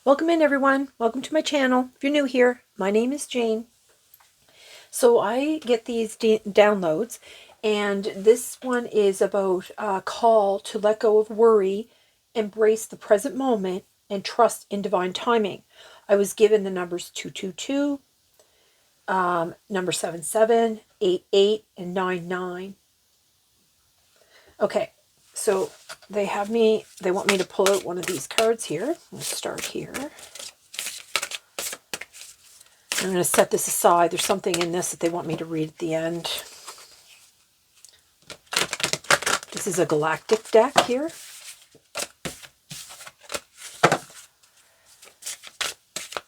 Welcome in, everyone. Welcome to my channel. If you're new here, my name is Jane. So I get these downloads, and this one is about a call to let go of worry, embrace the present moment, and trust in divine timing. I was given the numbers 222, number 77, 88, and 99. Okay, so they want me to pull out one of these cards here. Let's start here. I'm going to set this aside. There's something in this that they want me to read at the end. This is a galactic deck here.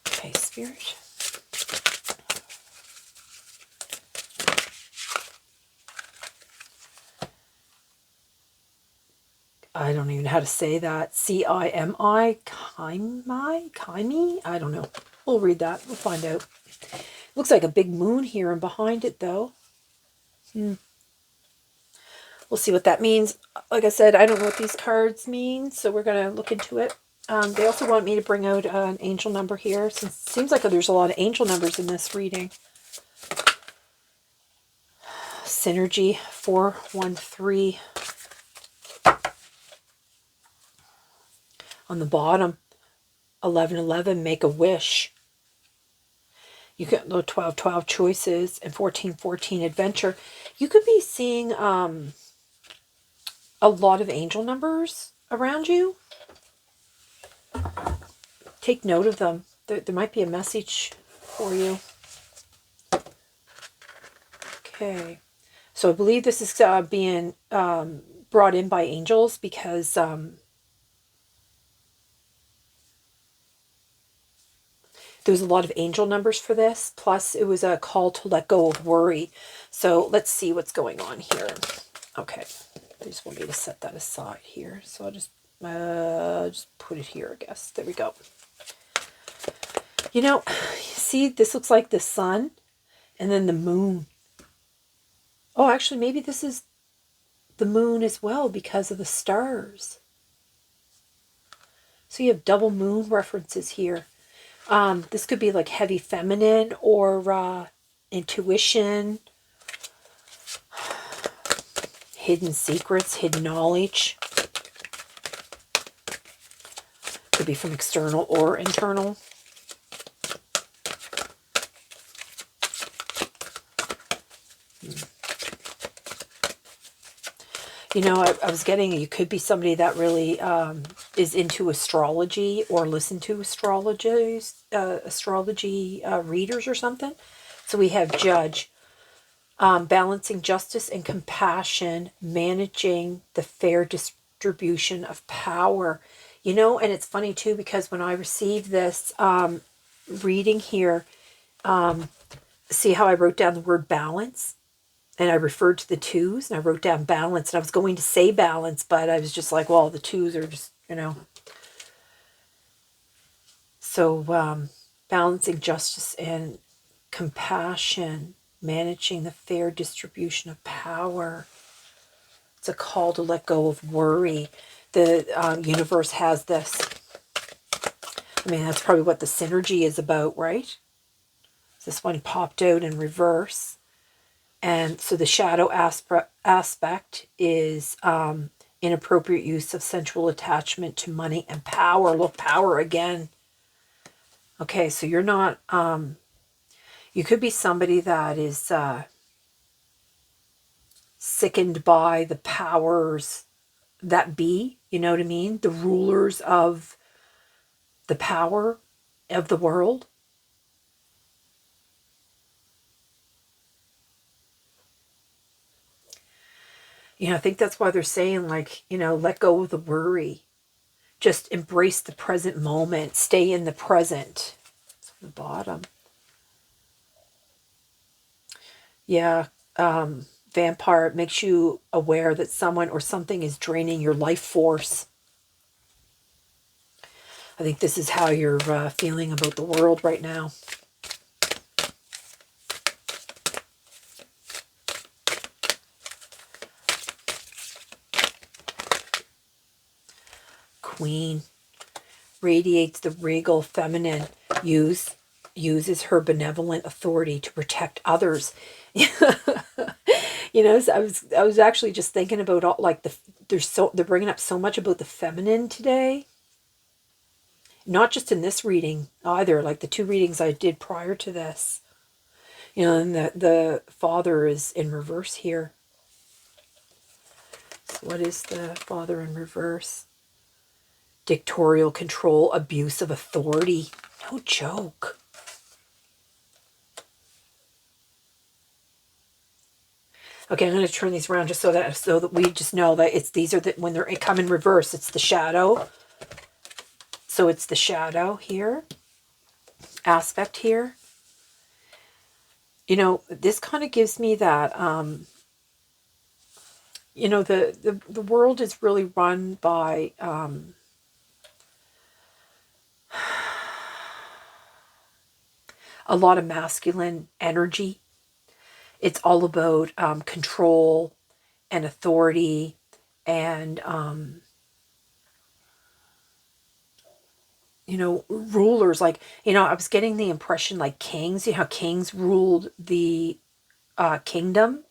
Okay, Spirit. I don't even know how to say that. C-I-M-I? Kaimi? I don't know. We'll read that. We'll find out. Looks like a big moon here and behind it, though. We'll see what that means. Like I said, I don't know what these cards mean, so we're going to look into it. They also want me to bring out an angel number here, since it seems like there's a lot of angel numbers in this reading. Synergy 413. On the bottom, 1111, make a wish. You get 1212 choices and 1414 adventure. You could be seeing a lot of angel numbers around you. Take note of them. There might be a message for you. Okay. So I believe this is being brought in by angels because there was a lot of angel numbers for this. Plus, it was a call to let go of worry. So let's see what's going on here. Okay. They just want me to set that aside here. So I'll just put it here, I guess. There we go. You know, see, this looks like the sun and then the moon. Oh, actually, maybe this is the moon as well because of the stars. So you have double moon references here. This could be like heavy feminine or intuition, hidden secrets, hidden knowledge. Could be from external or internal. You know, I was getting, you could be somebody that really is into astrology or listen to astrology readers or something. So we have judge, balancing justice and compassion, managing the fair distribution of power. You know, and it's funny too, because when I received this reading here, see how I wrote down the word balance? And I referred to the twos, and I wrote down balance. And I was going to say balance, but I was just like, well, the twos are just, you know. So balancing justice and compassion, managing the fair distribution of power. It's a call to let go of worry. The universe has this. I mean, that's probably what the synergy is about, right? This one popped out in reverse. And so the shadow aspect is inappropriate use of sensual attachment to money and power. Look, power again. Okay, so you're not, you could be somebody that is sickened by the powers that be, you know what I mean? The rulers of the power of the world. You know, I think that's why they're saying, like, you know, let go of the worry. Just embrace the present moment. Stay in the present. It's on the bottom. Yeah. Vampire makes you aware that someone or something is draining your life force. I think this is how you're feeling about the world right now. Queen. radiates the regal feminine, uses her benevolent authority to protect others. So I was actually just thinking about all, like, they're bringing up so much about the feminine today. Not just in this reading either, like the two readings I did prior to this. And the father is in reverse here. So what is the father in reverse? Dictatorial control, abuse of authority. No joke. Okay, I'm going to turn these around just so that we just know that when they come in reverse, it's the shadow. So it's the shadow here, aspect here. This kind of gives me that, the world is really run by a lot of masculine energy. It's all about control and authority and, rulers. Like, I was getting the impression like kings, how kings ruled the kingdom.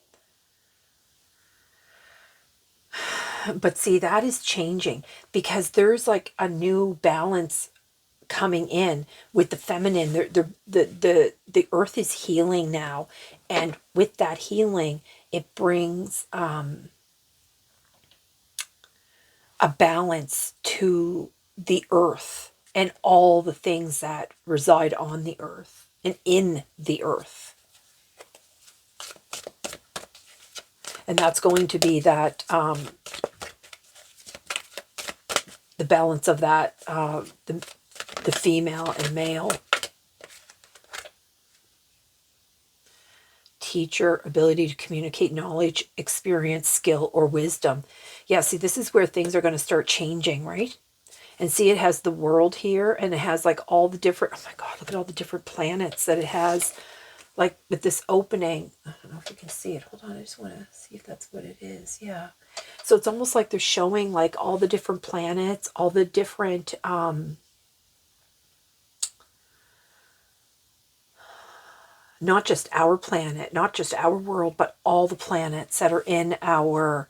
But see, that is changing because there's like a new balance coming in with the feminine. The earth is healing now, and with that healing, it brings a balance to the earth and all the things that reside on the earth and in the earth. And that's going to be that the balance of that, the female and male. Teacher, ability to communicate knowledge, experience, skill, or wisdom. Yeah, see, this is where things are going to start changing, right? And see, it has the world here, and it has like all the different, oh my God, look at all the different planets that it has, like with this opening. I don't know if you can see it. Hold on, I just want to see if that's what it is. Yeah. So it's almost like they're showing like all the different planets, all the different, not just our planet, not just our world, but all the planets that are in our,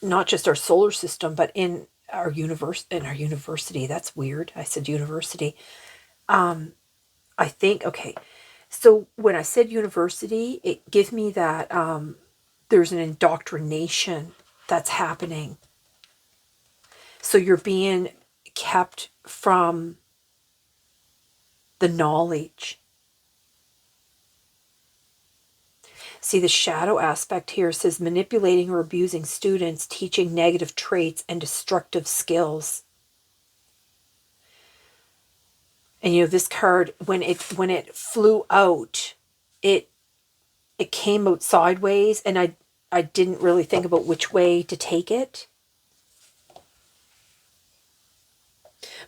not just our solar system, but in our universe, in our university. That's weird. I said university. I think, okay. So when I said university, it gives me that there's an indoctrination that's happening. So you're being kept from the knowledge. See, the shadow aspect here says manipulating or abusing students, teaching negative traits and destructive skills. And this card, when it flew out, it came out sideways, and I didn't really think about which way to take it.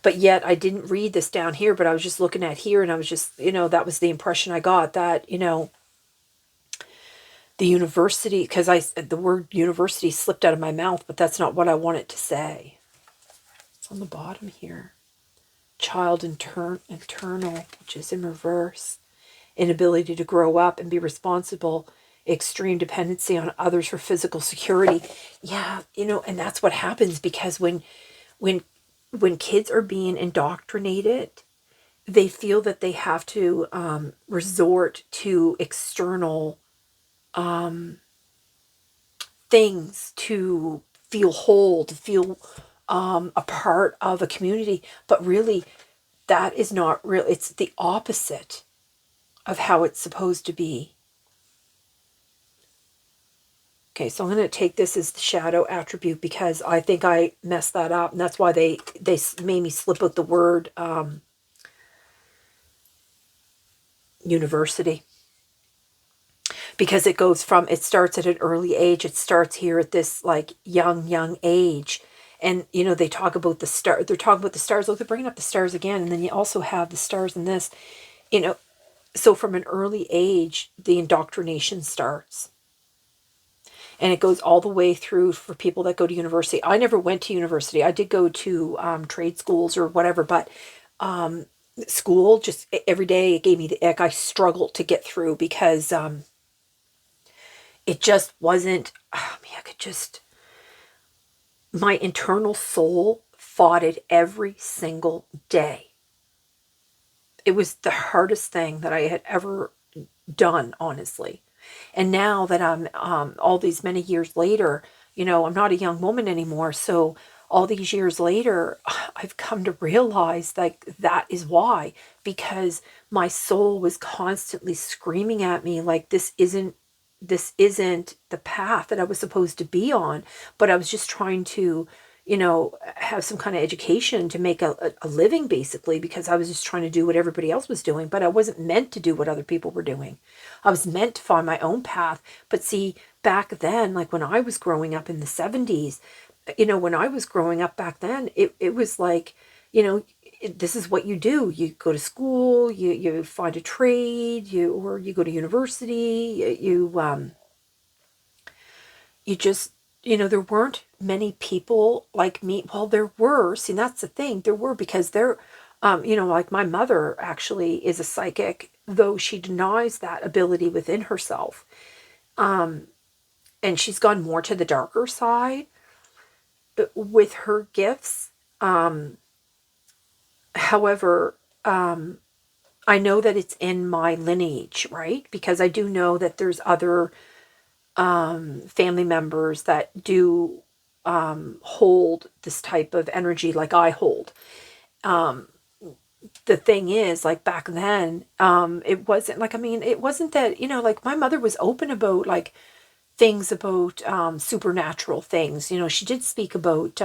But yet I didn't read this down here, but I was just looking at here, and I was just, that was the impression I got, that, the university, because the word university slipped out of my mouth, but that's not what I wanted to say. It's on the bottom here. Child internal, which is in reverse. Inability to grow up and be responsible. Extreme dependency on others for physical security. Yeah, and that's what happens, because when kids are being indoctrinated, they feel that they have to resort to external things to feel whole, to feel a part of a community. But really, that is not real. It's the opposite of how it's supposed to be. Okay, so I'm going to take this as the shadow attribute, because I think I messed that up, and that's why they made me slip out the word university. Because it starts at an early age. It starts here at this like young age. And, they talk about the star. They're talking about the stars. Look, they're bringing up the stars again. And then you also have the stars in this, so from an early age, the indoctrination starts. And it goes all the way through for people that go to university. I never went to university. I did go to trade schools or whatever, but school, just every day, it gave me the ick. I struggled to get through because it just wasn't, I mean, I could just, my internal soul fought it every single day. It was the hardest thing that I had ever done, honestly. And now that I'm all these many years later, I'm not a young woman anymore. So all these years later, I've come to realize like that is why, because my soul was constantly screaming at me like this isn't the path that I was supposed to be on, but I was just trying to have some kind of education to make a living, basically, because I was just trying to do what everybody else was doing, but I wasn't meant to do what other people were doing. I was meant to find my own path. But see, back then, like when I was growing up in the 70s, when I was growing up back then, it was like, this is what you do. You go to school, you find a trade, or you go to university, you just, there weren't many people like me. Well, there were. See, that's the thing. There were, because like my mother actually is a psychic, though she denies that ability within herself. And she's gone more to the darker side with her gifts. However, I know that it's in my lineage, right? Because I do know that there's other family members that do hold this type of energy like I hold. The thing is, like back then, it wasn't like, I mean, it wasn't that, like my mother was open about like things about supernatural things. She did speak about,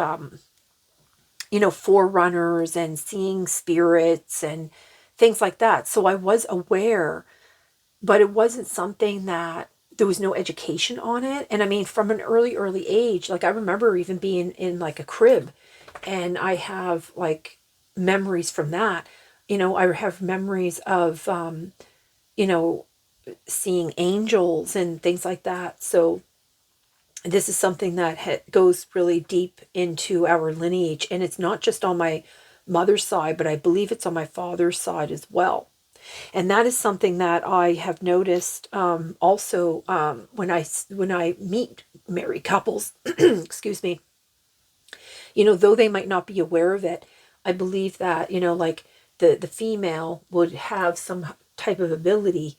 forerunners and seeing spirits and things like that. So I was aware, but it wasn't something that there was no education on it. And I mean, from an early age, like I remember even being in like a crib, and I have like memories from that. I have memories of, seeing angels and things like that. So this is something that goes really deep into our lineage. And it's not just on my mother's side, but I believe it's on my father's side as well. And that is something that I have noticed also when I meet married couples, excuse me, though they might not be aware of it, I believe that, like the female would have some type of ability,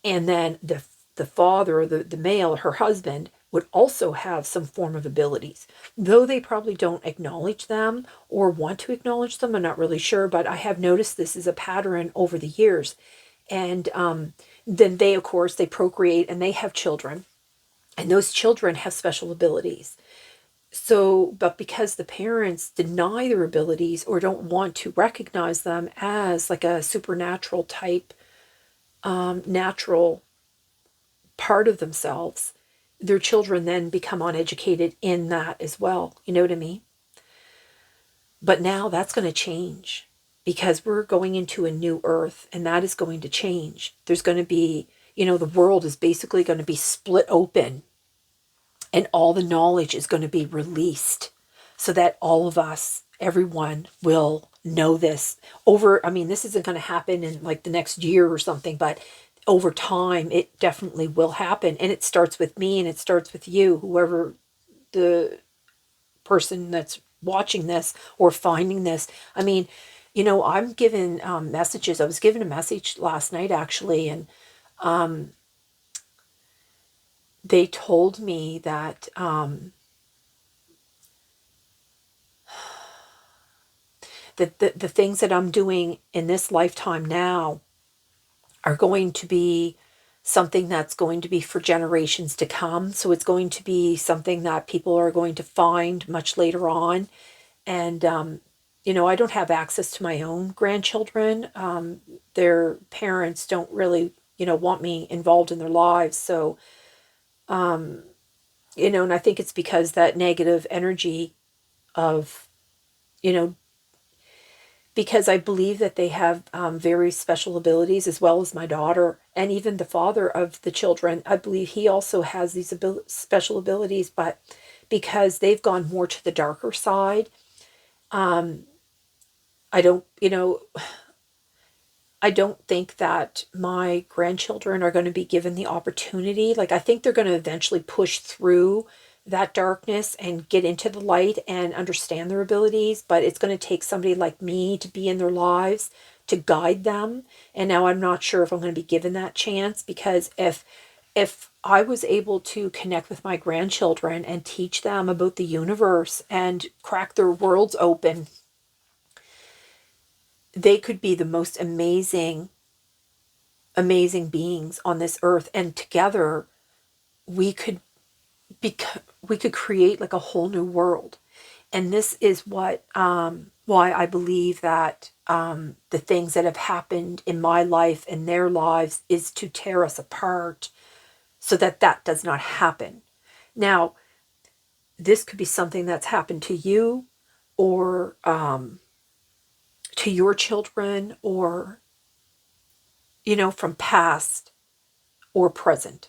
and then the father, or the male, her husband, would also have some form of abilities. Though they probably don't acknowledge them or want to acknowledge them, I'm not really sure, but I have noticed this is a pattern over the years. And then they, of course, they procreate and they have children, and those children have special abilities. So, but because the parents deny their abilities or don't want to recognize them as like a supernatural type, natural part of themselves, their children then become uneducated in that as well. You know what I mean? But now that's going to change, because we're going into a new earth, and that is going to change. There's going to be, the world is basically going to be split open, and all the knowledge is going to be released, so that all of us, everyone, will know this over. I mean, this isn't going to happen in like the next year or something, but over time, it definitely will happen. And it starts with me, and it starts with you, whoever the person that's watching this or finding this. I mean, I'm given messages. I was given a message last night, actually, and they told me that the things that I'm doing in this lifetime now are going to be something that's going to be for generations to come. So it's going to be something that people are going to find much later on. And, I don't have access to my own grandchildren. Their parents don't really, want me involved in their lives. So, and I think it's because that negative energy of, because I believe that they have very special abilities, as well as my daughter, and even the father of the children. I believe he also has these special abilities, but because they've gone more to the darker side, I don't, I don't think that my grandchildren are going to be given the opportunity. Like, I think they're going to eventually push through that darkness and get into the light and understand their abilities, but it's going to take somebody like me to be in their lives to guide them. And now I'm not sure if I'm going to be given that chance, because if I was able to connect with my grandchildren and teach them about the universe and crack their worlds open, they could be the most amazing beings on this earth, and together we could we could create like a whole new world. And this is what why I believe that the things that have happened in my life and their lives is to tear us apart, so that that does not happen. Now, this could be something that's happened to you, or to your children, or from past or present.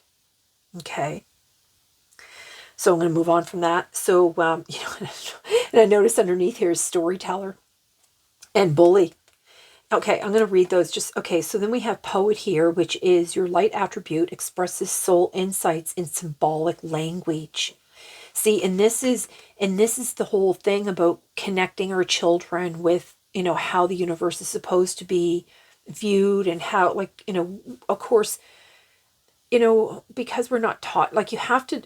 Okay. So I'm going to move on from that. So, and I noticed underneath here is storyteller and bully. Okay, I'm going to read those. Okay, so then we have poet here, which is your light attribute expresses soul insights in symbolic language. See, and this is the whole thing about connecting our children with, how the universe is supposed to be viewed, and how, like, of course, because we're not taught, like, you have to,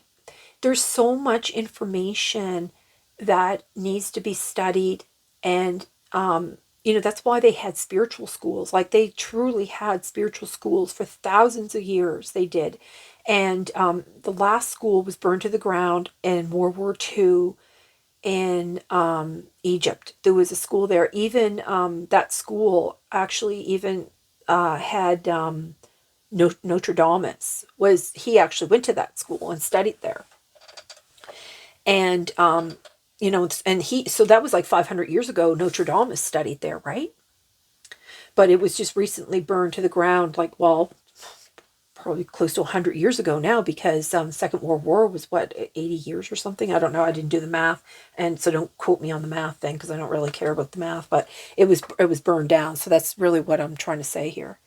there's so much information that needs to be studied. And that's why they had spiritual schools. Like, they truly had spiritual schools for thousands of years. They did. And the last school was burned to the ground in World War II in Egypt. There was a school there. Even that school actually even had Notre Dame he actually went to that school and studied there. And, so that was like 500 years ago, Notre Dame is studied there, right? But it was just recently burned to the ground, like, well, probably close to 100 years ago now, because Second World War was, what, 80 years or something? I don't know. I didn't do the math. And so don't quote me on the math thing, because I don't really care about the math. But it was burned down. So that's really what I'm trying to say here.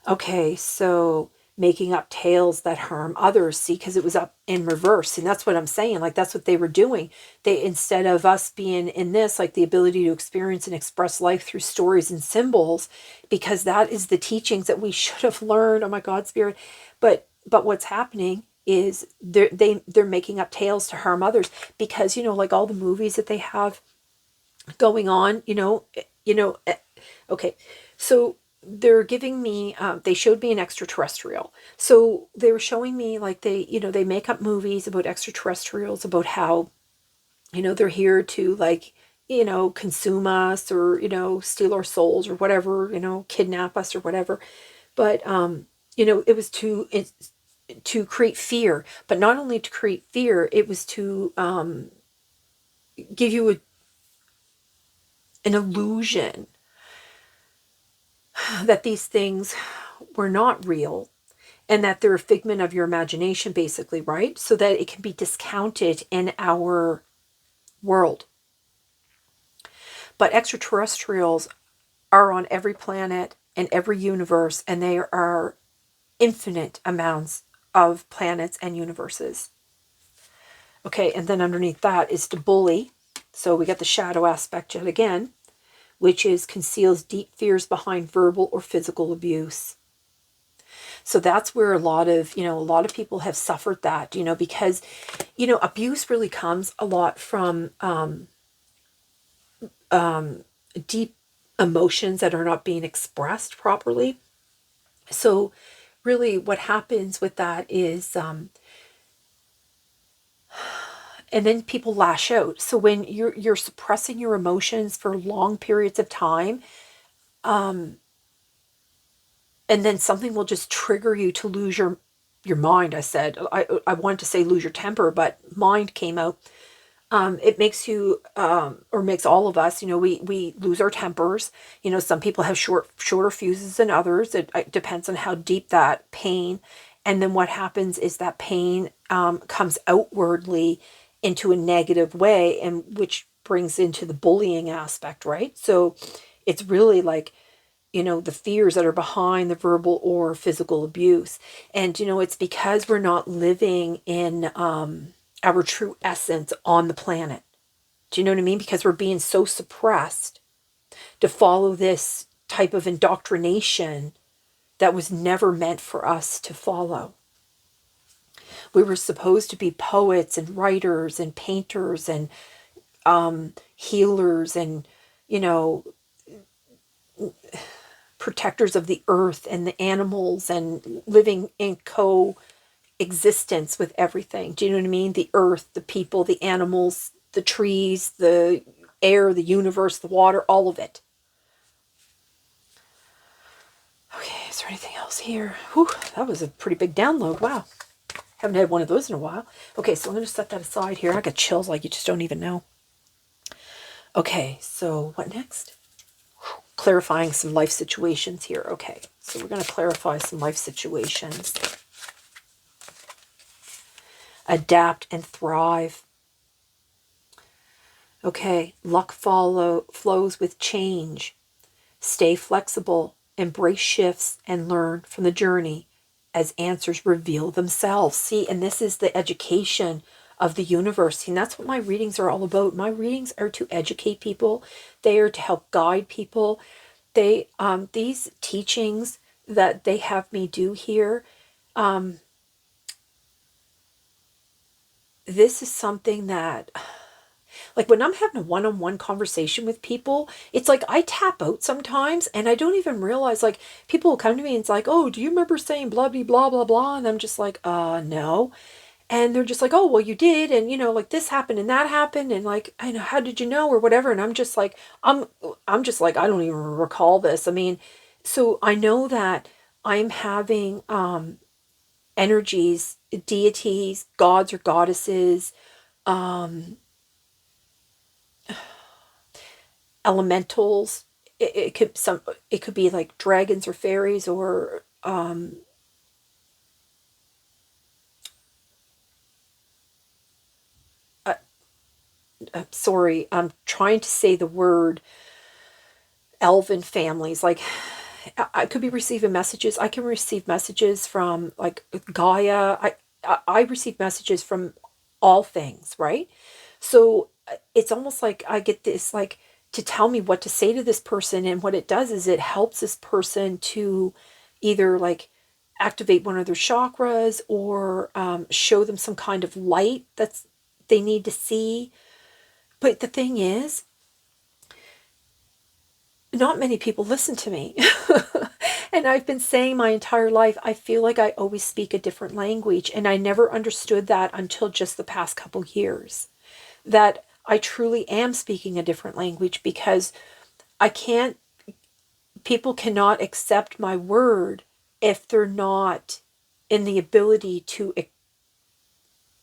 Okay, so making up tales that harm others. See, because it was up in reverse. And that's what I'm saying. Like, that's what they were doing. They, instead of us being in this, like the ability to experience and express life through stories and symbols, because that is the teachings that we should have learned. Oh my God, Spirit. But what's happening is they're making up tales to harm others, because, like all the movies that they have going on, okay. So they're giving me, they showed me an extraterrestrial. So they were showing me, like, they make up movies about extraterrestrials, about how, they're here to, like, consume us, or, steal our souls, or whatever, kidnap us or whatever. But, it was to create fear, but not only to create fear, it was to give you an illusion that these things were not real, and that they're a figment of your imagination, basically, right? So that it can be discounted in our world. But extraterrestrials are on every planet and every universe, and there are infinite amounts of planets and universes. Okay, and then underneath that is the bully. So we got the shadow aspect yet again, which is conceals deep fears behind verbal or physical abuse. So that's where a lot of people have suffered that, because, abuse really comes a lot from deep emotions that are not being expressed properly. So really what happens with that is, and then people lash out. So when you're suppressing your emotions for long periods of time, and then something will just trigger you to lose your mind. I wanted to say lose your temper, but mind came out. It makes you, or makes all of us, we lose our tempers. Some people have shorter fuses than others. It depends on how deep that pain. And then what happens is that pain comes outwardly into a negative way, and which brings into the bullying aspect, right? So it's really like, the fears that are behind the verbal or physical abuse. And, it's because we're not living in our true essence on the planet. Do you know what I mean? Because we're being so suppressed to follow this type of indoctrination that was never meant for us to follow. We were supposed to be poets and writers and painters and healers and, protectors of the earth and the animals and living in coexistence with everything. Do you know what I mean? The earth, the people, the animals, the trees, the air, the universe, the water, all of it. Okay, is there anything else here? Whew, that was a pretty big download. Wow. Haven't had one of those in a while. Okay, so I'm going to set that aside here. I got chills like you just don't even know. Okay, so what next? Clarifying some life situations here. Okay, so we're going to clarify some life situations. Adapt and thrive. Okay, luck flows with change. Stay flexible, embrace shifts, and learn from the journey as answers reveal themselves. See, and this is the education of the universe. And that's what my readings are all about. My readings are to educate people. They are to help guide people. These teachings that they have me do here, this is something that, like when I'm having a one-on-one conversation with people, it's like I tap out sometimes and I don't even realize, like people will come to me and it's like, oh, do you remember saying blah, blah, blah, blah, blah? And I'm just like, no. And they're just like, oh, well, you did. And, like this happened and that happened. And like, I know, how did you know or whatever? And I'm just like, I'm just like, I don't even recall this. I mean, so I know that I'm having, energies, deities, gods or goddesses, elementals. It could be like dragons or fairies or sorry, I'm trying to say the word elven families. Like I could be receiving messages. I can receive messages from like Gaia. I receive messages from all things, right? So it's almost like I get this like to tell me what to say to this person, and what it does is it helps this person to either like activate one of their chakras or show them some kind of light that's they need to see. But the thing is, not many people listen to me. And I've been saying my entire life, I feel like I always speak a different language. And I never understood that until just the past couple years, that I truly am speaking a different language, because people cannot accept my word if they're not in the ability to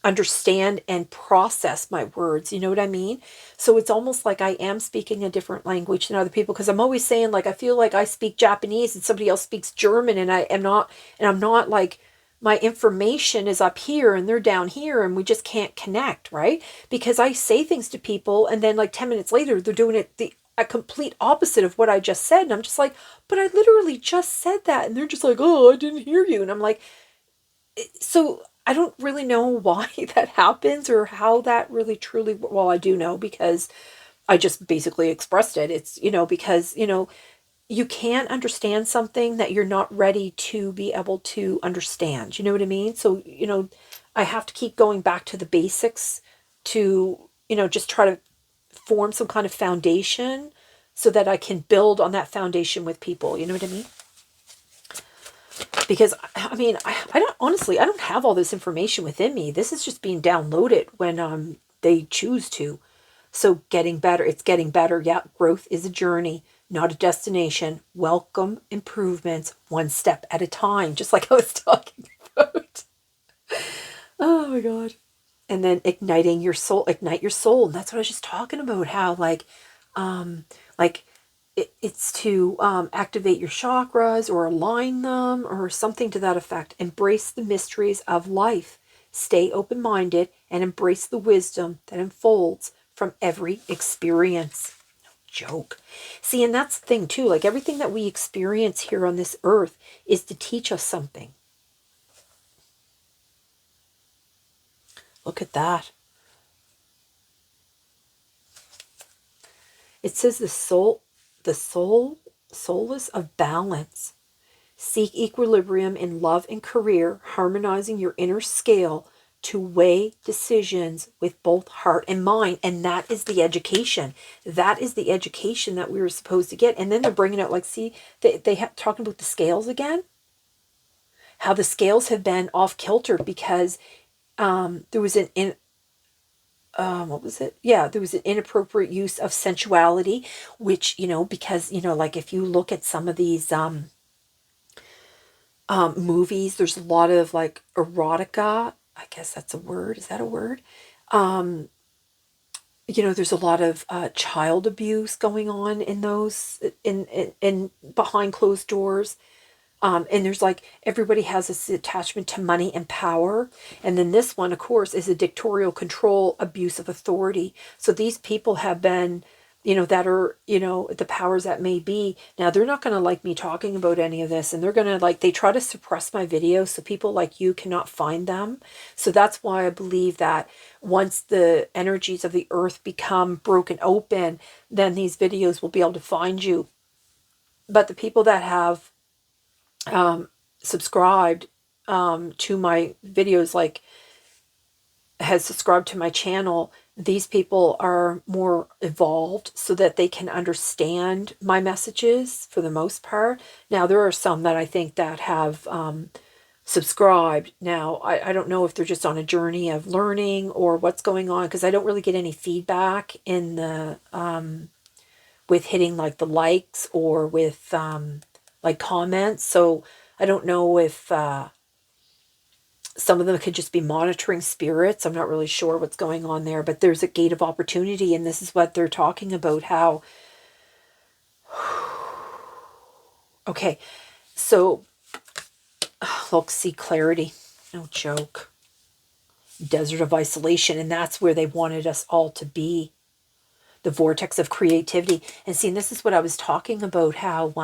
understand and process my words. You know what I mean? So it's almost like I am speaking a different language than other people, because I'm always saying, like, I feel like I speak Japanese and somebody else speaks German, and I'm not like, my information is up here and they're down here and we just can't connect, right? Because I say things to people and then like 10 minutes later they're doing it a complete opposite of what I just said, and I'm just like, but I literally just said that, and they're just like, oh, I didn't hear you. And I'm like, so I don't really know why that happens or how that really truly, well, I do know because I just basically expressed it. It's, because, you can't understand something that you're not ready to be able to understand. You know what I mean? So, I have to keep going back to the basics to, just try to form some kind of foundation so that I can build on that foundation with people. You know what I mean? Because I mean, I don't, honestly, I don't have all this information within me. This is just being downloaded when they choose to. So getting better, it's getting better. Yeah, growth is a journey, not a destination. Welcome improvements one step at a time, just like I was talking about. Oh my God. and then igniting your soul, ignite your soul. And that's what I was just talking about, how like it's to activate your chakras or align them or something to that effect. Embrace the mysteries of life. Stay open-minded and embrace the wisdom that unfolds from every experience. No joke. See, and that's the thing too. Like everything that we experience here on this earth is to teach us something. Look at that. It says soulless of balance. Seek equilibrium in love and career, harmonizing your inner scale to weigh decisions with both heart and mind. And that is the education. That is the education that we were supposed to get. And then they're bringing out, like, see, they have talking about the scales again. How the scales have been off kilter because there was what was it? Yeah, there was an inappropriate use of sensuality, which, because, like if you look at some of these movies, there's a lot of like erotica. I guess that's a word. Is that a word? There's a lot of child abuse going on in those in behind closed doors. And there's like everybody has this attachment to money and power. And then this one, of course, is a dictatorial control, abuse of authority. So these people have been, that are, the powers that may be. Now, they're not going to like me talking about any of this. And they're going to they try to suppress my videos so people like you cannot find them. So that's why I believe that once the energies of the earth become broken open, then these videos will be able to find you. But the people that have subscribed to my videos, like has subscribed to my channel, these people are more evolved so that they can understand my messages for the most part. Now, there are some that I think that have subscribed. Now, I don't know if they're just on a journey of learning or what's going on, because I don't really get any feedback in the with hitting like the likes or with like comments. So I don't know if some of them could just be monitoring spirits. I'm not really sure what's going on there, but there's a gate of opportunity, and this is what they're talking about, how okay, so look, see clarity. No joke. Desert of isolation, and that's where they wanted us all to be. The vortex of creativity. And see, and this is what I was talking about, how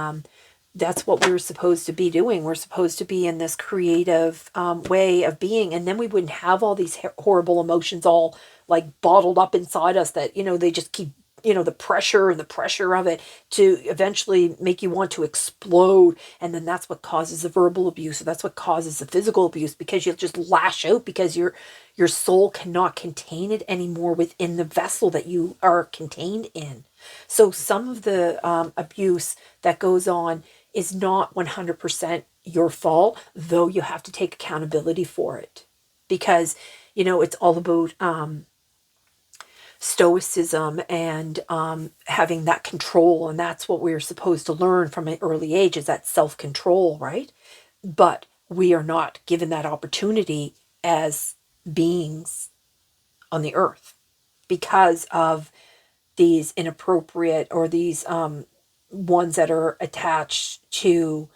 that's what we were supposed to be doing. We're supposed to be in this creative way of being, and then we wouldn't have all these horrible emotions all like bottled up inside us that, they just keep, the pressure and the pressure of it to eventually make you want to explode. And then that's what causes the verbal abuse. So that's what causes the physical abuse, because you'll just lash out because your soul cannot contain it anymore within the vessel that you are contained in. So some of the abuse that goes on is not 100% your fault, though you have to take accountability for it, because, it's all about stoicism and having that control. And that's what we're supposed to learn from an early age, is that self-control, right? But we are not given that opportunity as beings on the earth because of these inappropriate, or these ones that are attached to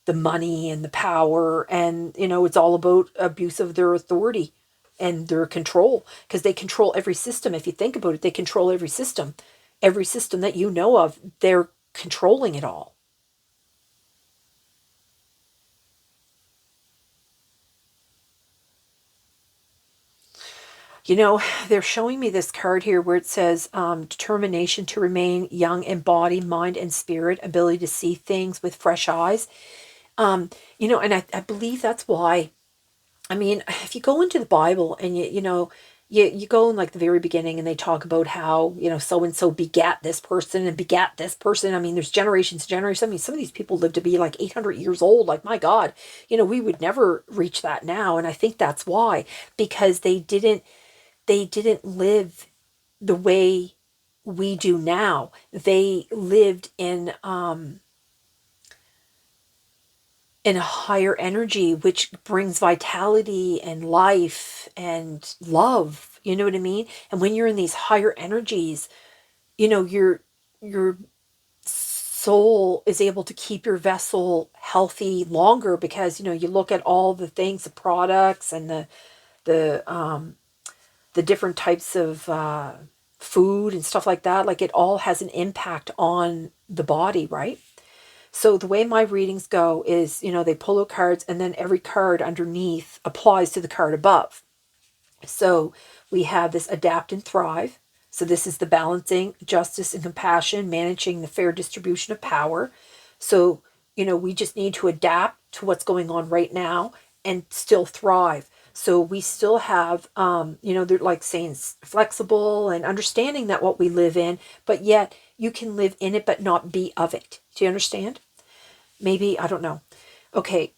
the money and the power. And, it's all about abuse of their authority and their control, because they control every system. If you think about it, they control every system. Every system that you know of, they're controlling it all. They're showing me this card here where it says determination to remain young in body, mind, and spirit, ability to see things with fresh eyes. And I believe that's why. I mean, if you go into the Bible and you go in like the very beginning, and they talk about how, so and so begat this person and begat this person. I mean, there's generations and generations. I mean, some of these people live to be like 800 years old. Like, my God, we would never reach that now. And I think that's why, because they didn't live the way we do now. They lived in in a higher energy, which brings vitality and life and love. You know what I mean? And when you're in these higher energies, your soul is able to keep your vessel healthy longer, because you look at all the things, the products and the the different types of food and stuff like that. Like, it all has an impact on the body, right? So the way my readings go is, they pull out cards, and then every card underneath applies to the card above. So we have this adapt and thrive. So this is the balancing justice and compassion, managing the fair distribution of power. So, we just need to adapt to what's going on right now and still thrive. So we still have, they're like saying flexible and understanding that what we live in, but yet you can live in it but not be of it. Do you understand? Maybe, I don't know. Okay,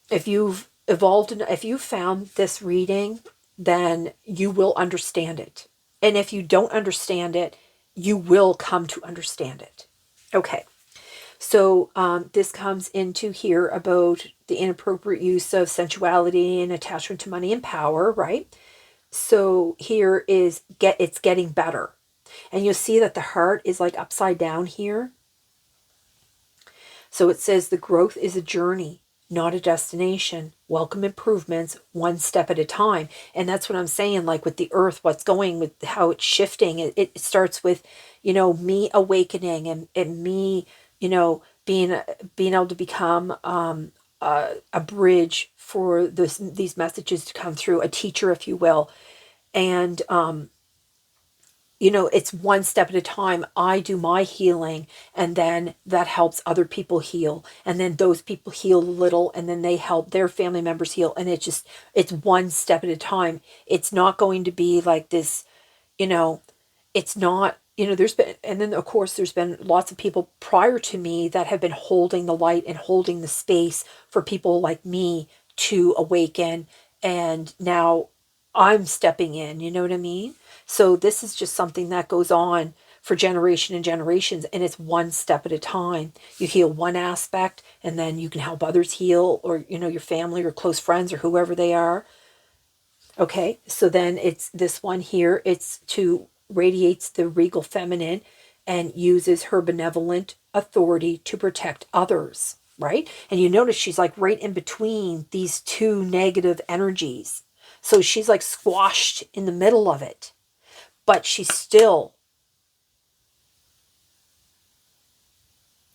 if you've if you found this reading, then you will understand it. And if you don't understand it, you will come to understand it. Okay, so this comes into here about the inappropriate use of sensuality and attachment to money and power, right? So here is it's getting better. And you'll see that the heart is like upside down here. So it says the growth is a journey, not a destination. Welcome improvements one step at a time. And that's what I'm saying, like with the earth, what's going with how it's shifting. It starts with, me awakening and me, being able to become a bridge for these messages to come through, a teacher, if you will. And it's one step at a time. I do my healing, and then that helps other people heal. And then those people heal a little, and then they help their family members heal. And it's one step at a time. It's not going to be like this, it's not, there's been, and then of course there's been lots of people prior to me that have been holding the light and holding the space for people like me to awaken. And now I'm stepping in, you know what I mean? So this is just something that goes on for generation and generations, and it's one step at a time. You heal one aspect, and then you can help others heal, or your family or close friends or whoever they are. Okay, so then it's this one here. It's to radiates the regal feminine and uses her benevolent authority to protect others, right? And you notice she's like right in between these two negative energies. So she's like squashed in the middle of it, but she's still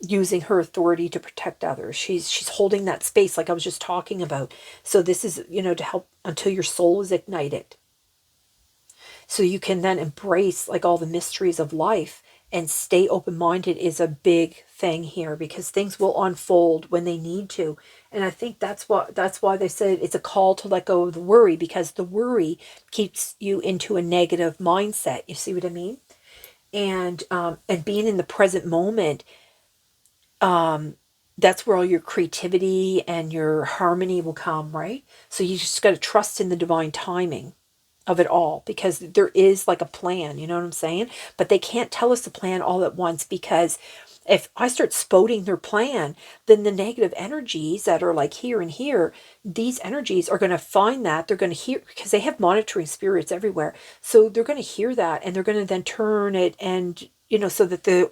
using her authority to protect others. She's holding that space like I was just talking about. So this is, to help until your soul is ignited. So you can then embrace like all the mysteries of life, and stay open-minded is a big thing here, because things will unfold when they need to. And I think that's why they said it's a call to let go of the worry, because the worry keeps you into a negative mindset. You see what I mean? And being in the present moment, that's where all your creativity and your harmony will come, right? So you just got to trust in the divine timing of it all, because there is like a plan, you know what I'm saying? But they can't tell us the plan all at once, because if I start spouting their plan, then the negative energies that are like here and here, these energies are going to find that. They're going to hear, because they have monitoring spirits everywhere. So they're going to hear that, and they're going to then turn it, and, so that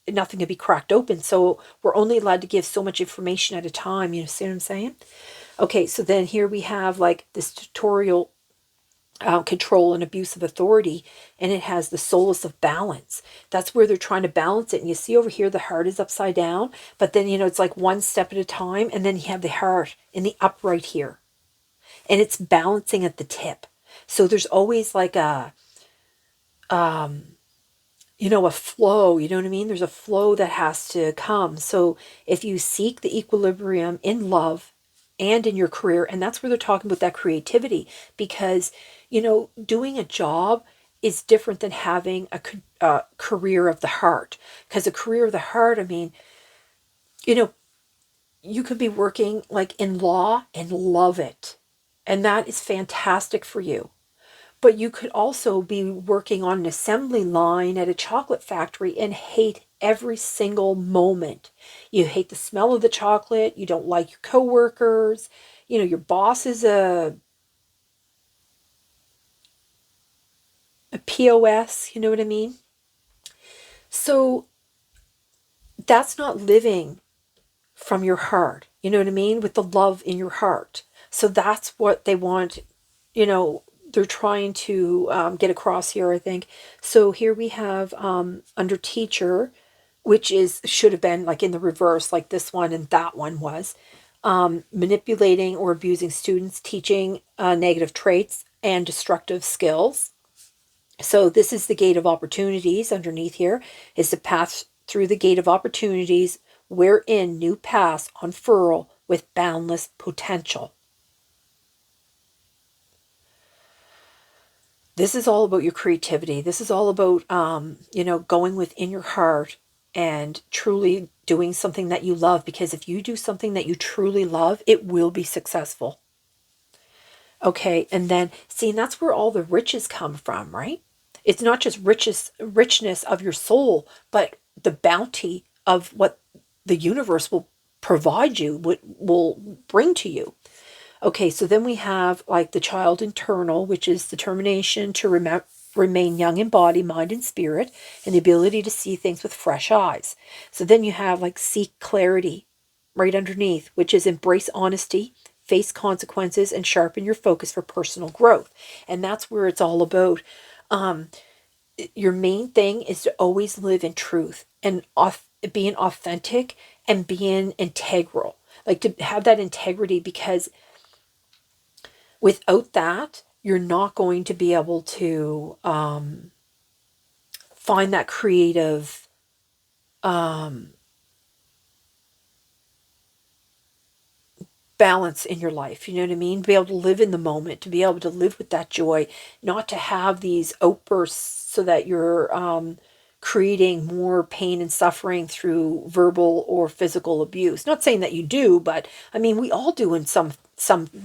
nothing can be cracked open. So we're only allowed to give so much information at a time. You see what I'm saying? Okay, so then here we have like this tutorial, control and abuse of authority, and it has the solace of balance. That's where they're trying to balance it. And you see over here the heart is upside down, but then it's like one step at a time, and then you have the heart in the upright here, and it's balancing at the tip. So there's always like a a flow, you know what I mean? There's a flow that has to come. So if you seek the equilibrium in love and in your career, and that's where they're talking about that creativity, because, doing a job is different than having a career of the heart. Because a career of the heart, I mean, you could be working like in law and love it. And that is fantastic for you. But you could also be working on an assembly line at a chocolate factory and hate every single moment. You hate the smell of the chocolate. You don't like your coworkers. Your boss is a POS. You know what I mean? So that's not living from your heart. You know what I mean? With the love in your heart. So that's what they want, they're trying to get across here, I think. So here we have under teacher, which should have been like in the reverse, like this one and that one was, manipulating or abusing students, teaching negative traits and destructive skills. So this is the gate of opportunities. Underneath here is the path through the gate of opportunities, wherein new paths unfurl with boundless potential. This is all about your creativity. This is all about, going within your heart and truly doing something that you love. Because if you do something that you truly love, it will be successful. Okay, and then, see, and that's where all the riches come from, right? It's not just richness of your soul, but the bounty of what the universe will provide you, what will bring to you. Okay, so then we have like the child internal, which is determination to remain young in body, mind, and spirit, and the ability to see things with fresh eyes. So then you have like seek clarity right underneath, which is embrace honesty, face consequences, and sharpen your focus for personal growth. And that's where it's all about. Your main thing is to always live in truth and being authentic and being integral. Like to have that integrity, because without that, you're not going to be able to find that creative balance in your life. You know what I mean? Be able to live in the moment, to be able to live with that joy, not to have these outbursts so that you're creating more pain and suffering through verbal or physical abuse. Not saying that you do, but I mean, we all do in some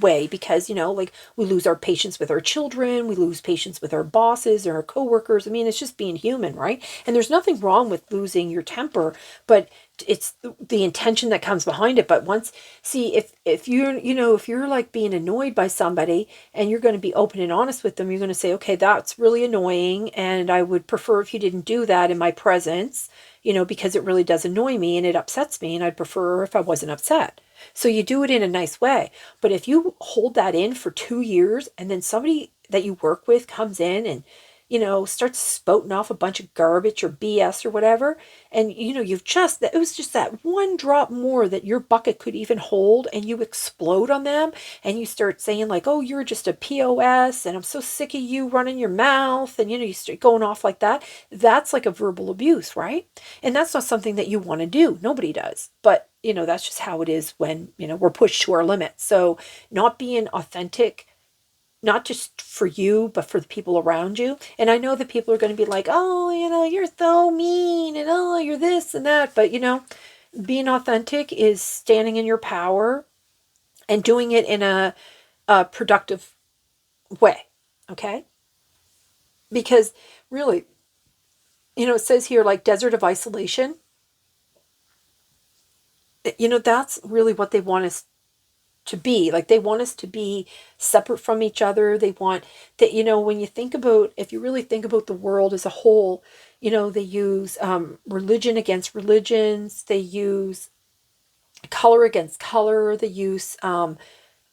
way, because like we lose our patience with our children, we lose patience with our bosses or our coworkers. I mean, it's just being human, right? And there's nothing wrong with losing your temper, but it's the intention that comes behind it. But once, see, if you're if you're like being annoyed by somebody and you're going to be open and honest with them, you're going to say, okay, that's really annoying, and I would prefer if you didn't do that in my presence, because it really does annoy me and it upsets me, and I'd prefer if I wasn't upset. So you do it in a nice way. But if you hold that in for 2 years, and then somebody that you work with comes in and starts spouting off a bunch of garbage or BS or whatever, and it was just that one drop more that your bucket could even hold, and you explode on them, and you start saying like, oh, you're just a POS, and I'm so sick of you running your mouth, and you start going off like that. That's like a verbal abuse, right? And that's not something that you want to do. Nobody does. But that's just how it is when we're pushed to our limits. So not being authentic, not just for you, but for the people around you. And I know that people are going to be like, oh, you're so mean, and oh, you're this and that. But, being authentic is standing in your power and doing it in a productive way. Okay? Because really, it says here like desert of isolation. That's really what they want us to be. Like they want us to be separate from each other. They want that, when you think about, if you really think about the world as a whole, they use religion against religions. They use color against color. They use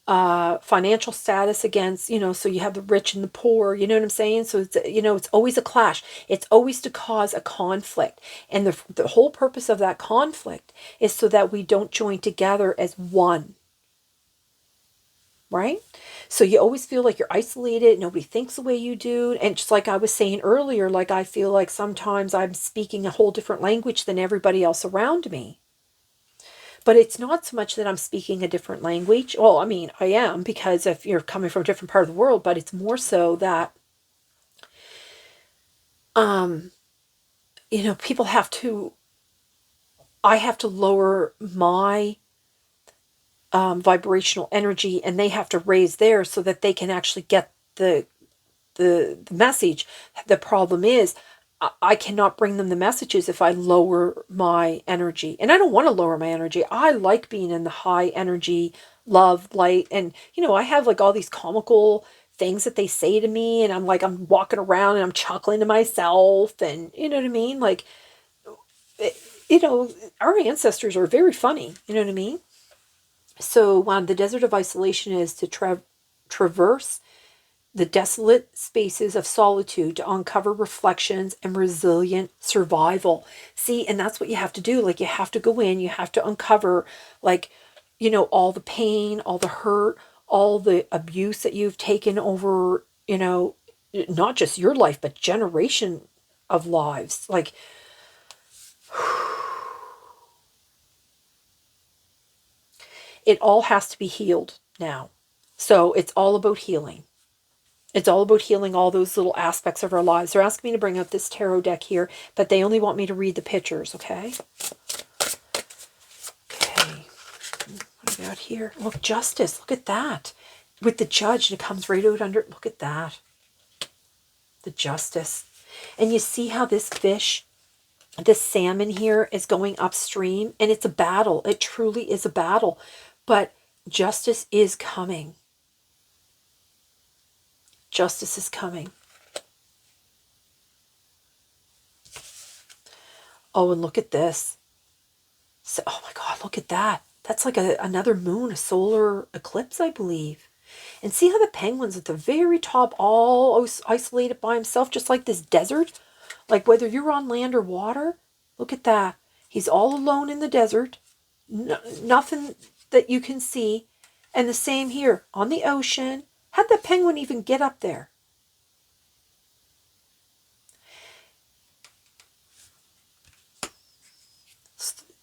financial status against, so you have the rich and the poor, you know what I'm saying? So it's, it's always a clash. It's always to cause a conflict. And the whole purpose of that conflict is so that we don't join together as one. Right? So you always feel like you're isolated. Nobody thinks the way you do. And just like I was saying earlier, like I feel like sometimes I'm speaking a whole different language than everybody else around me. But it's not so much that I'm speaking a different language. Well, I mean, I am, because if you're coming from a different part of the world, but it's more so that, people I have to lower my vibrational energy, and they have to raise theirs so that they can actually get the message. The problem is I cannot bring them the messages if I lower my energy. And I don't want to lower my energy. I like being in the high energy, love, light. And, I have like all these comical things that they say to me. And I'm walking around and I'm chuckling to myself. And you know what I mean? Like, our ancestors are very funny. You know what I mean? So the desert of isolation is to traverse the desolate spaces of solitude to uncover reflections and resilient survival. See, and that's what you have to do. Like, you have to go in, you have to uncover, like, all the pain, all the hurt, all the abuse that you've taken over, not just your life, but generation of lives. Like, it all has to be healed now. So it's all about healing. It's all about healing all those little aspects of our lives. They're asking me to bring out this tarot deck here, but they only want me to read the pictures, okay? Okay. What about here? Look, justice. Look at that. With the judge, and it comes right out under. Look at that. The justice. And you see how this fish, this salmon here, is going upstream, and it's a battle. It truly is a battle. But justice is coming. Justice is coming. Oh, and look at this. So, oh my God, look at that. That's like another moon, a solar eclipse, I believe. And see how the penguin's at the very top, all isolated by himself, just like this desert? Like, whether you're on land or water, look at that. He's all alone in the desert. Nothing that you can see. And the same here on the ocean. How'd the penguin even get up there?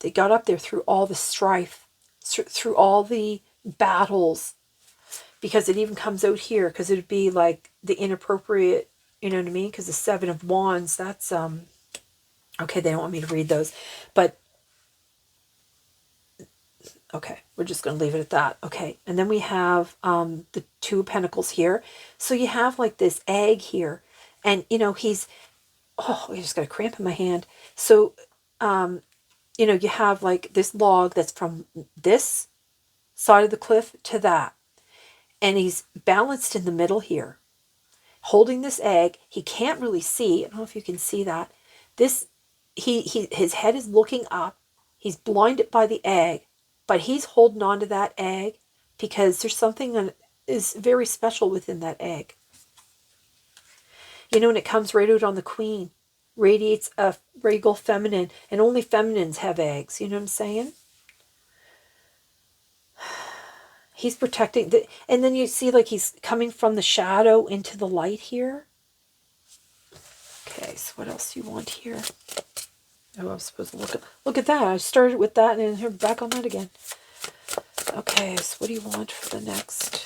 They got up there through all the strife, through all the battles, because it even comes out here, because it'd be like the inappropriate, you know what I mean? Because the Seven of Wands, that's, okay, they don't want me to read those, but, okay, we're just going to leave it at that. Okay, and then we have the Two of Pentacles here. So you have like this egg here, and, he's, oh, I just got a cramp in my hand. So, you have like this log that's from this side of the cliff to that. And he's balanced in the middle here, holding this egg. He can't really see. I don't know if you can see that. His head is looking up. He's blinded by the egg, but he's holding on to that egg because there's something that is very special within that egg. And it comes right out on the Queen. Radiates a regal feminine, and only feminines have eggs. You know what I'm saying? He's protecting and then you see like he's coming from the shadow into the light here. Okay, so what else do you want here? Oh, I'm supposed to look at that. I started with that and then back on that again. Okay, so what do you want for the next?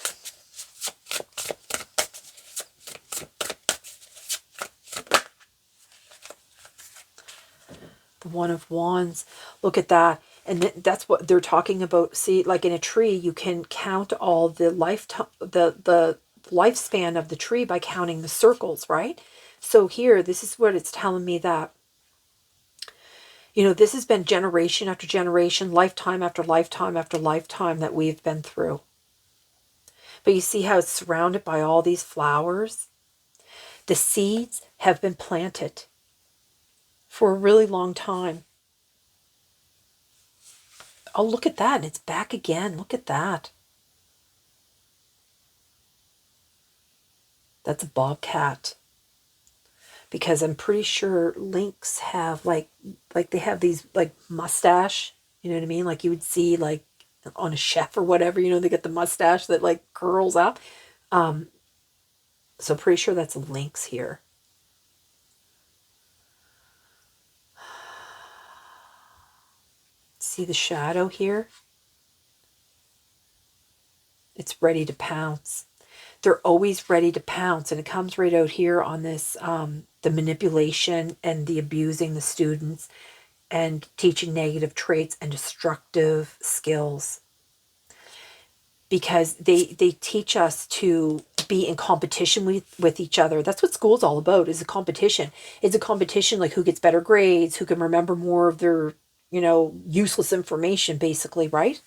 The One of Wands. Look at that. And that's what they're talking about. See, like in a tree, you can count all the the lifespan of the tree by counting the circles, right? So here, this is what it's telling me that, this has been generation after generation, lifetime after lifetime after lifetime that we've been through. But you see how it's surrounded by all these flowers? The seeds have been planted for a really long time. Oh, look at that. It's back again. Look at that. That's a bobcat. Because I'm pretty sure lynx have like they have these like mustache, you know what I mean? Like you would see like on a chef or whatever, they get the mustache that like curls up. So pretty sure that's a lynx here. See the shadow here? It's ready to pounce. They're always ready to pounce, and it comes right out here on this, the manipulation and the abusing the students and teaching negative traits and destructive skills. Because they teach us to be in competition with each other. That's what school's all about, is a competition. It's a competition, like who gets better grades, who can remember more of their, useless information, basically, right?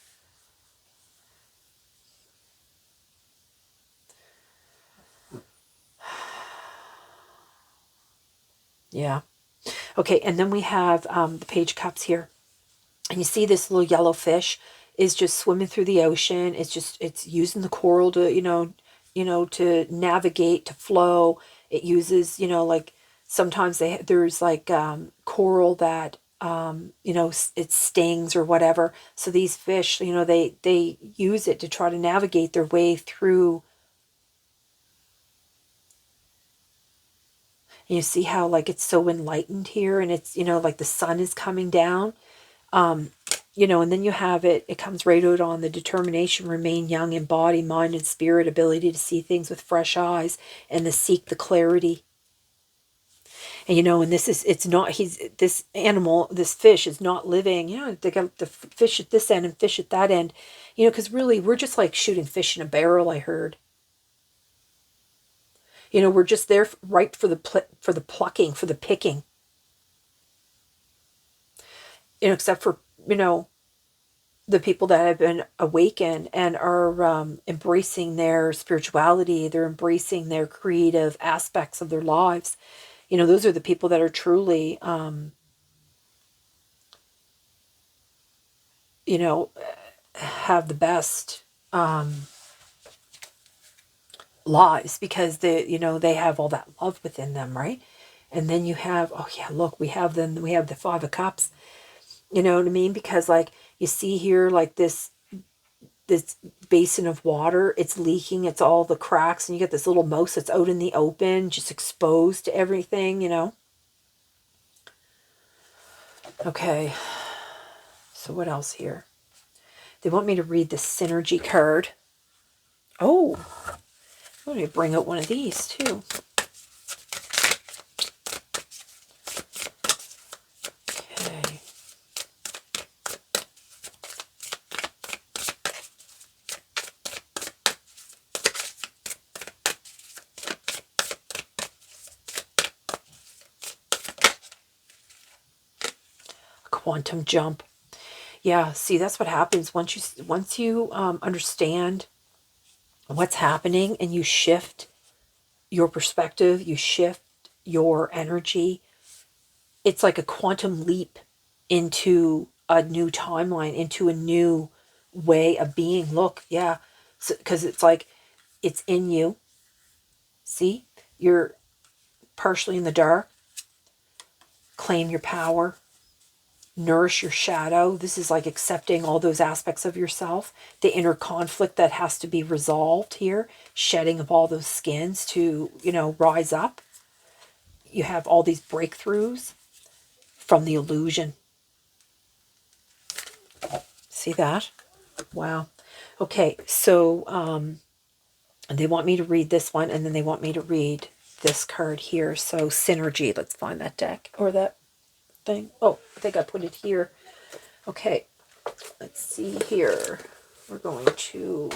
Yeah. Okay, and then we have the page cups here. And you see this little yellow fish is just swimming through the ocean. It's using the coral to, to navigate, to flow. It uses, like sometimes there's like coral that it stings or whatever. So these fish, they use it to try to navigate their way through. And you see how like it's so enlightened here, and it's, like the sun is coming down. And then you have it comes right out on the determination, remain young in body, mind, and spirit, ability to see things with fresh eyes, and to seek the clarity. And, and it's not, this animal, this fish is not living, they got the fish at this end and fish at that end, because really we're just like shooting fish in a barrel, I heard. We're just there ripe for the plucking, for the picking, except for, the people that have been awakened and are embracing their spirituality, they're embracing their creative aspects of their lives. Those are the people that are truly, have the best lives, because they have all that love within them, right? And then you have, oh yeah, look, we have the Five of Cups. You know what I mean? Because like you see here, like this basin of water, it's leaking, it's all the cracks, and you get this little mouse that's out in the open, just exposed to everything. Okay, so what else here? They want me to read the synergy card. Oh, let me bring out one of these too. Okay. Quantum jump. Yeah, see, that's what happens once you understand what's happening, and you shift your perspective, you shift your energy. It's like a quantum leap into a new timeline, into a new way of being. Look, yeah, because it's like it's in you. See, you're partially in the dark. Claim your power. Nourish your shadow. This is like accepting all those aspects of yourself, the inner conflict that has to be resolved here, shedding of all those skins to, rise up. You have all these breakthroughs from the illusion. See that? Wow. Okay, so they want me to read this one, and then they want me to read this card here. So synergy, let's find that deck, or that thing. Oh, I think I put it here. Okay, let's see here. We're going to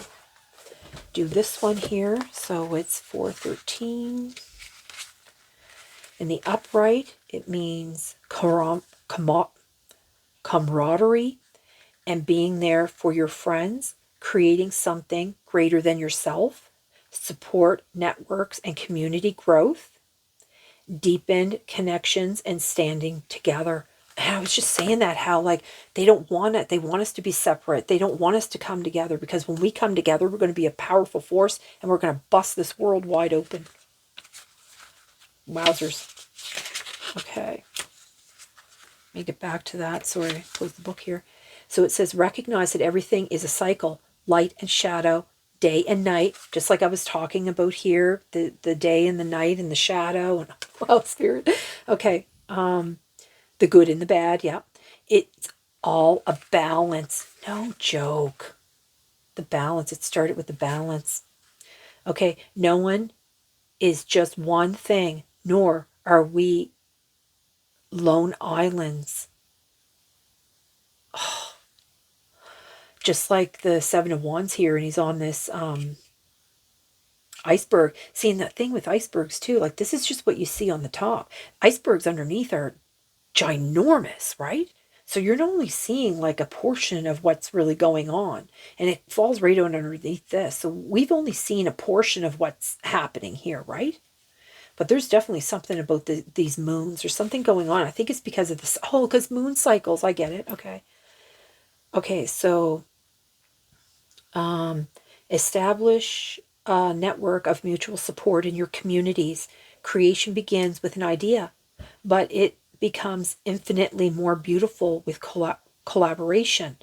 do this one here. So it's 413. In the upright, it means camaraderie and being there for your friends, creating something greater than yourself, support networks and community growth, deepened connections, and standing together. And I was just saying that, how like they don't want it. They want us to be separate. They don't want us to come together, because when we come together, we're going to be a powerful force, and we're going to bust this world wide open. Wowzers. Okay. Let me get back to that. Sorry, close the book here. So it says, recognize that everything is a cycle, light and shadow, day and night, just like I was talking about here, the day and the night and the shadow, and well, spirit. Okay. The good and the bad, yeah. It's all a balance. No joke. The balance. It started with the balance. Okay, no one is just one thing, nor are we lone islands. Oh, just like the Seven of Wands here, and he's on this Iceberg. Seeing that thing with icebergs too. Like, this is just what you see on the top. Icebergs underneath are ginormous, right? So you're only seeing like a portion of what's really going on. And it falls right underneath this. So we've only seen a portion of what's happening here, right? But there's definitely something about these moons. There's something going on. I think it's because of this. Oh, because moon cycles. I get it. Okay. Okay, so establish a network of mutual support in your communities. Creation begins with an idea, but it becomes infinitely more beautiful with collaboration.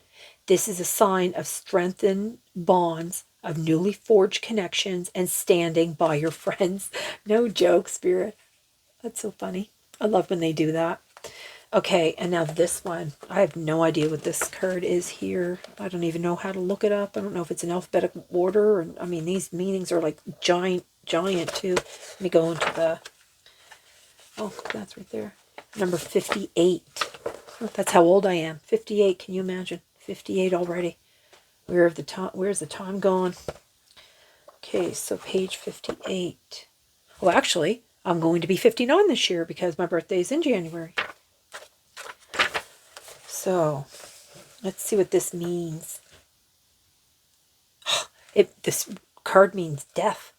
This is a sign of strengthened bonds, of newly forged connections, and standing by your friends. No joke, Spirit. That's so funny. I love when they do that. Okay, and now this one. I have no idea what this card is here. I don't even know how to look it up. I don't know if it's in alphabetical order. Or, I mean, these meanings are like giant too. Let me go into the... Oh, that's right there. Number 58. That's how old I am. 58, can you imagine? 58 already. Where's the time gone? Okay, so page 58. Well, actually, I'm going to be 59 this year because my birthday is in January. So, let's see what this means. This card means death.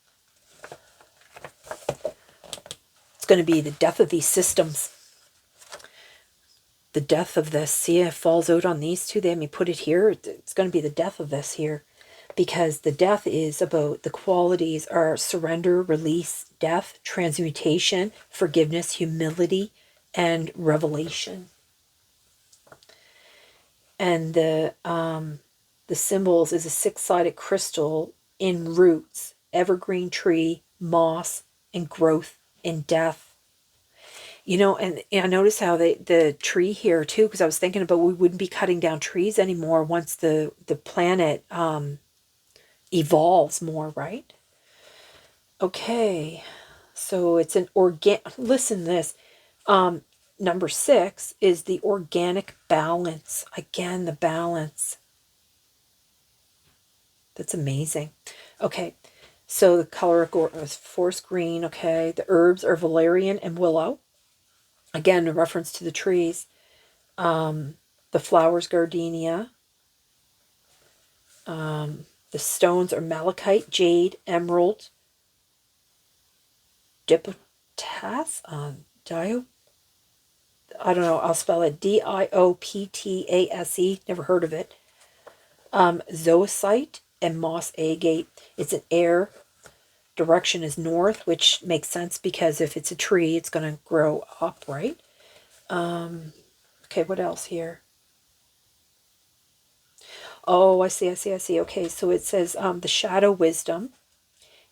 It's going to be the death of these systems. The death of this. See, it falls out on these two. They had me put it here. It's going to be the death of this here. Because the death is about, the qualities are surrender, release, death, transmutation, forgiveness, humility, and revelation. And the symbols is a six-sided crystal in roots, evergreen tree, moss, and growth in death. You know, and I notice how the tree here too, because I was thinking about we wouldn't be cutting down trees anymore once the planet evolves more, right? Okay, so it's an listen to this. Number 6 is the organic balance. Again, the balance. That's amazing. Okay, so the color is forest green. Okay, the herbs are valerian and willow. Again, a reference to the trees. The flowers, gardenia. The stones are malachite, jade, emerald, dioptas, I don't know, I'll spell it Dioptase. Never heard of it. Zoisite and moss agate. It's an air. Direction is north, which makes sense because if it's a tree, it's going to grow up, right? Okay, what else here? Oh, I see. Okay, so it says the shadow wisdom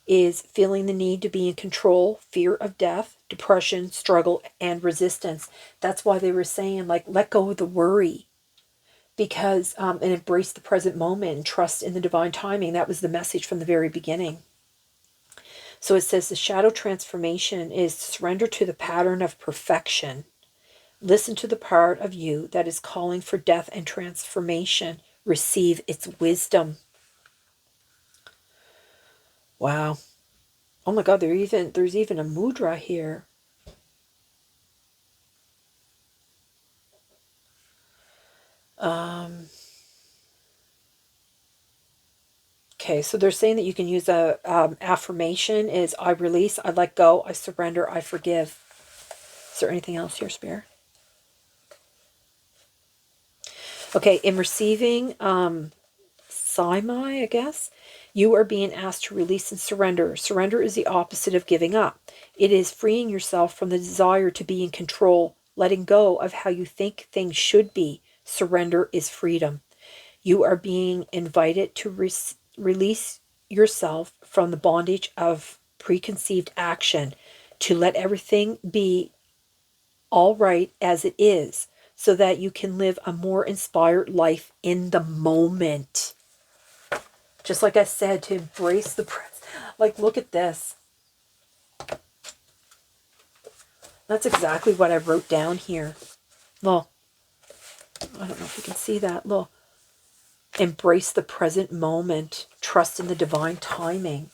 is feeling the need to be in control, fear of death, depression, struggle, and resistance. That's why they were saying, like, let go of the worry. Because, and embrace the present moment and trust in the divine timing. That was the message from the very beginning. So it says the shadow transformation is surrender to the pattern of perfection. Listen to the part of you that is calling for death and transformation. Receive its wisdom. Wow. Oh my God, there's even a mudra here. Okay, so they're saying that you can use a affirmation is I release, I let go, I surrender, I forgive. Is there anything else here, Spirit? Okay, in receiving Simai, I guess, you are being asked to release and surrender. Surrender is the opposite of giving up. It is freeing yourself from the desire to be in control, letting go of how you think things should be. Surrender is freedom. You are being invited to release yourself from the bondage of preconceived action, to let everything be all right as it is, so that you can live a more inspired life in the moment. Just like I said, to embrace the present. Like, look at this. That's exactly what I wrote down here. Look. I don't know if you can see that. Look. Embrace the present moment. Trust in the divine timing.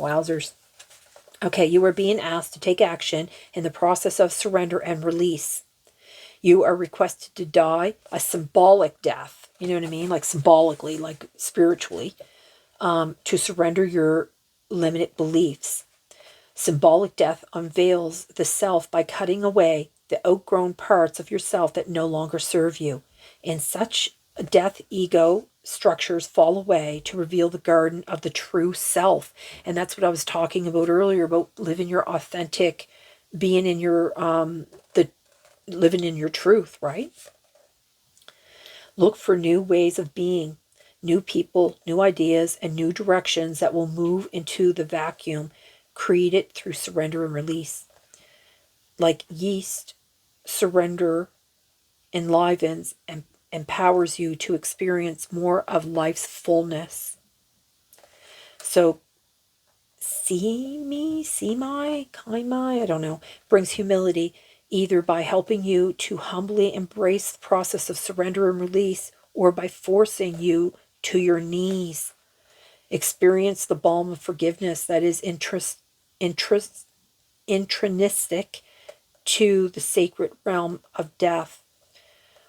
Wowzers. Okay, you are being asked to take action in the process of surrender and release. You are requested to die a symbolic death. You know what I mean? Like symbolically, like spiritually, to surrender your limited beliefs. Symbolic death unveils the self by cutting away the outgrown parts of yourself that no longer serve you. In such death, ego structures fall away to reveal the garden of the true self. And that's what I was talking about earlier, about living your authentic, being in your living in your truth, right? Look for new ways of being, new people, new ideas, and new directions that will move into the vacuum created through surrender and release. Like yeast, surrender enlivens and empowers you to experience more of life's fullness. So, I don't know, brings humility either by helping you to humbly embrace the process of surrender and release or by forcing you to your knees. Experience the balm of forgiveness that is intrinstic to the sacred realm of death.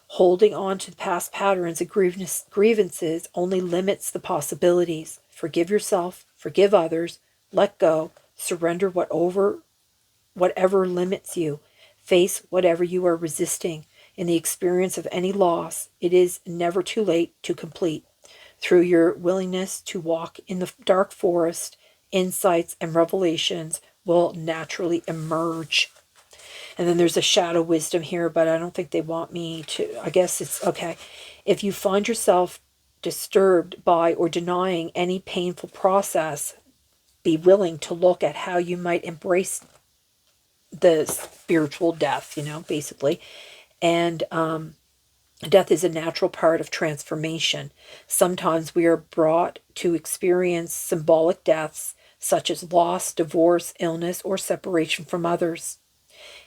Holding on to past patterns and grievances only limits the possibilities. Forgive yourself, forgive others, let go, surrender whatever limits you. Face whatever you are resisting. In the experience of any loss, it is never too late to complete. Through your willingness to walk in the dark forest, insights and revelations will naturally emerge. And then there's a shadow wisdom here, but I don't think they want me to. I guess it's okay. If you find yourself disturbed by or denying any painful process, be willing to look at how you might embrace the spiritual death, basically. And death is a natural part of transformation. Sometimes we are brought to experience symbolic deaths, such as loss, divorce, illness, or separation from others.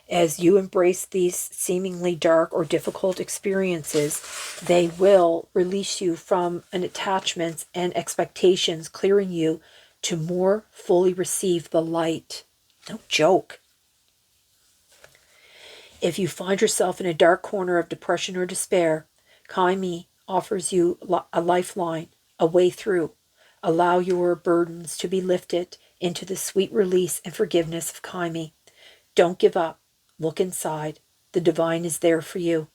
As you embrace these seemingly dark or difficult experiences, they will release you from an attachments and expectations, clearing you to more fully receive the light. No joke. If you find yourself in a dark corner of depression or despair, Kaimi offers you a lifeline, a way through. Allow your burdens to be lifted into the sweet release and forgiveness of Kaimi. Don't give up. Look inside. The divine is there for you.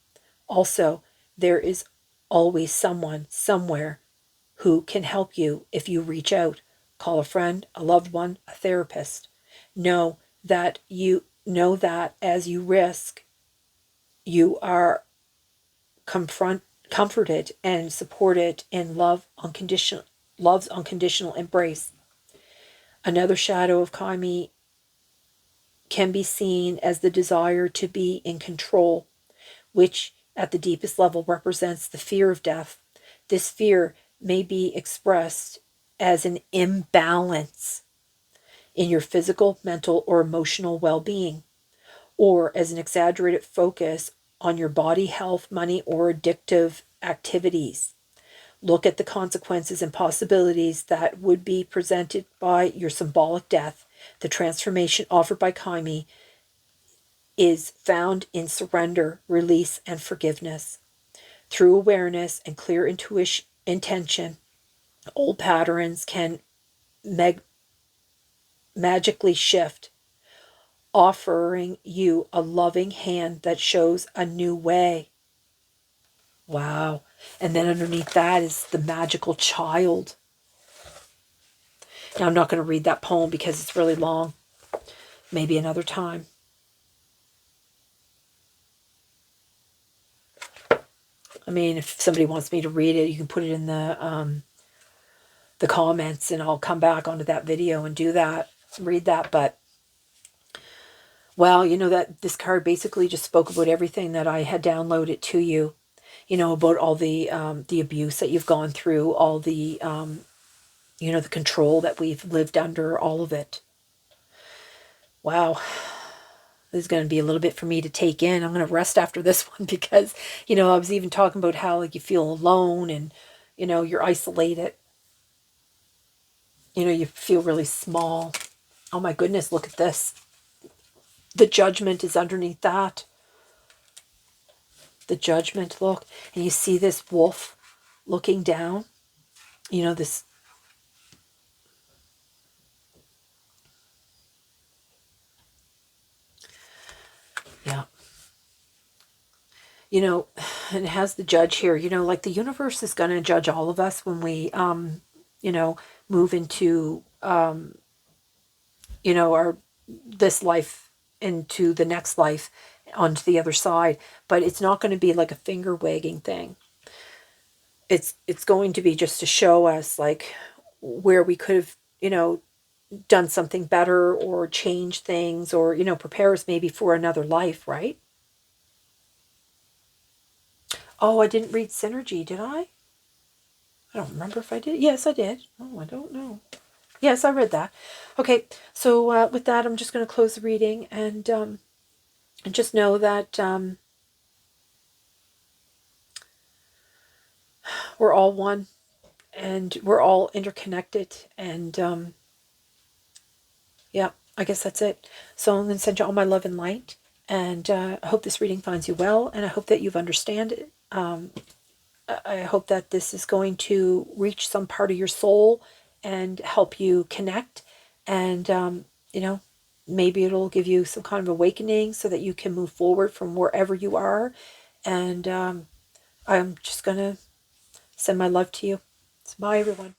Also, there is always someone, somewhere, who can help you if you reach out. Call a friend, a loved one, a therapist. Know that as you risk, you are comforted and supported in love's unconditional embrace. Another shadow of Kaimi can be seen as the desire to be in control, which at the deepest level represents the fear of death. This fear may be expressed as an imbalance in your physical, mental, or emotional well-being, or as an exaggerated focus on your body health, money, or addictive activities. Look at the consequences and possibilities that would be presented by your symbolic death. The transformation offered by Kaimi is found in surrender, release, and forgiveness. Through awareness and clear intention, old patterns can magically shift, offering you a loving hand that shows a new way. Wow. And then underneath that is the magical child. Now, I'm not going to read that poem because it's really long. Maybe another time. I mean, if somebody wants me to read it, you can put it in the comments, and I'll come back onto that video and do that, read that. But, well, that this card basically just spoke about everything that I had downloaded to you. About all the abuse that you've gone through, all the the control that we've lived under, all of it. Wow. This is going to be a little bit for me to take in. I'm going to rest after this one because, I was even talking about how you feel alone and, you're isolated. You feel really small. Oh my goodness, look at this. The judgment is underneath that. The judgment, look. And you see this wolf looking down. This, yeah. And it has the judge here. Like the universe is going to judge all of us when we, move into, our this life into the next life onto the other side. But it's not going to be like a finger wagging thing. It's going to be just to show us like where we could have, done something better or change things or, prepare us maybe for another life, right? Oh, I didn't read Synergy, did I? I don't remember if I did. Yes, I did. Oh, I don't know. Yes, I read that. Okay, so with that, I'm just going to close the reading and just know that we're all one and we're all interconnected. And yeah, I guess that's it. So I'm going to send you all my love and light. And I hope this reading finds you well. And I hope that you've understand it. I hope that this is going to reach some part of your soul and help you connect. And, maybe it'll give you some kind of awakening so that you can move forward from wherever you are. And I'm just going to send my love to you. So bye, everyone.